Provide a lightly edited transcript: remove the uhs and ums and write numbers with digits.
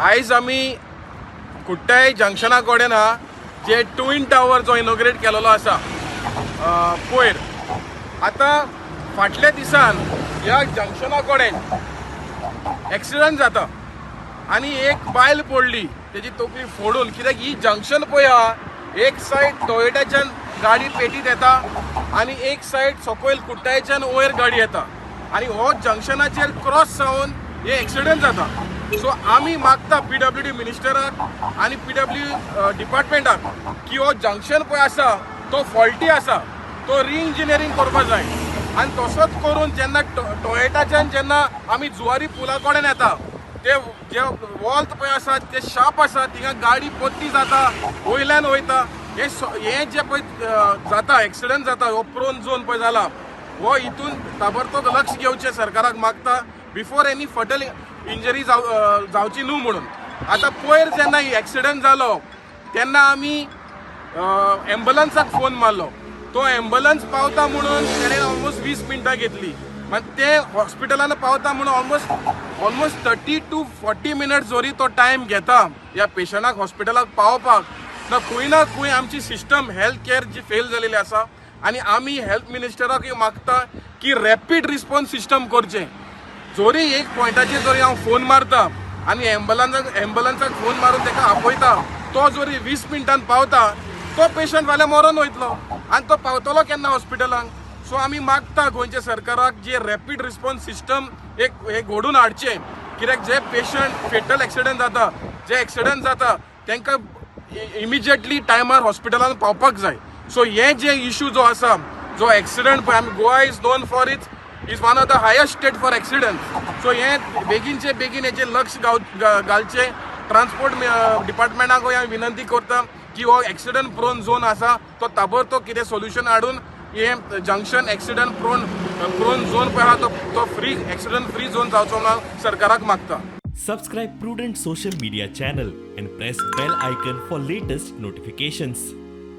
आयज आमी कुट्टाय जंक्शना कडेन हा जे ट्विन टावर जो इनॉग्रेट केलेलो आसा पयर. आतां फाटल्या दिसान ह्या जंक्शना कडेन एक्सिडंट जाता आनी एक बायल पडली तेजी तकली फोडून. कित्याक ही जंक्शन पळय हा, एक सायड टोयोटाच्यान गाडी पेटीत येता आनी एक सायड सकयल कुट्टायच्यान वयर गाडी येता आनी हो जंक्शनाचेर क्रॉस जावन हे एक्सिडंट जाता. सो आमी मागता PWD मिनिस्टराक आनी PW डिपार्टमेंटाक की हो जंक्शन पळय आसा तो फॉल्टी आसा, तो रिइंजिनियरींग करपा जाय. आनी तसोच करून जेन्ना टोयोटाच्यान जेन्ना आमी जुवारी पुला कडेन येता ते जे वॉल्त पळय आसा ते शार्प आसा, थिंगा गाडी पत्ती जाता, वयल्यान वयता. हे जे पळय जाता एक्सिडंट जाता, हो प्रोन झोन पळय जाला, हो हितून ताबडतोब लक्ष घेवचें सरकाराक मागता बिफोर एनी फटल इंजरी जावची न्हू म्हणून. आतां पयर जेन्ना एक्सिडंट जालो तेन्ना आमी एम्बुलन्साक फोन मारलो. तो एम्बुलन्स पावता म्हणून तेणें ऑलमोस्ट 20 मिनटां घेतली. मागीर ते हॉस्पिटलान पावता म्हणून ऑलमोस्ट 30 to 40 मिनट्स जोरी तो टायम घेता ह्या पेशंटाक हॉस्पिटलाक पावपाक. ना खंय आमची सिस्टम हेल्थ केअर जी फेल जालेली आसा आनी आमी हेल्थ मिनिस्टराक मागता की रॅपीड रिस्पॉन्स सिस्टम करचें. जोरी एक पॉयंटाचेर जोरी हांव फोन मारता आनी एम्बुलन्साक फोन मारून ताका आपयता, तो जोरी 20 मिनटान पावता, तो पेशंट फाल्यां मरून वयतलो आनी तो पावतलो केन्ना हॉस्पिटलांक. सो आमी मागता गोंयच्या सरकाराक जे रॅपीड रिस्पॉन्स सिस्टम हे घडून हाडचें. कित्याक जे पेशंट फेटल एक्सिडंट जाता तांकां इमिजिएटली टायमार हॉस्पिटलान पावपाक जाय. सो हे जे इश्यू जो आसा, जो एक्सिडंट पळय, आमी Goa is non for is one of the highest state for accident. So हे बेगीनचे बेगीन हेचेर लक्ष घालचें. ट्रान्सपोर्ट डिपार्टमेंटाक हांव विनंती करता की हो एक्सिडंट प्रोन झोन आसा तो ताबडतोब कितें सोल्युशन हाडून हे जंक्शन एक्सिडंट प्रोन झोन पळय आहा तो फ्री एक्सिडंट फ्री झोन जावचो म्हणून सरकाराक मागता. Subscribe Prudent social media channel and press bell icon for latest notifications.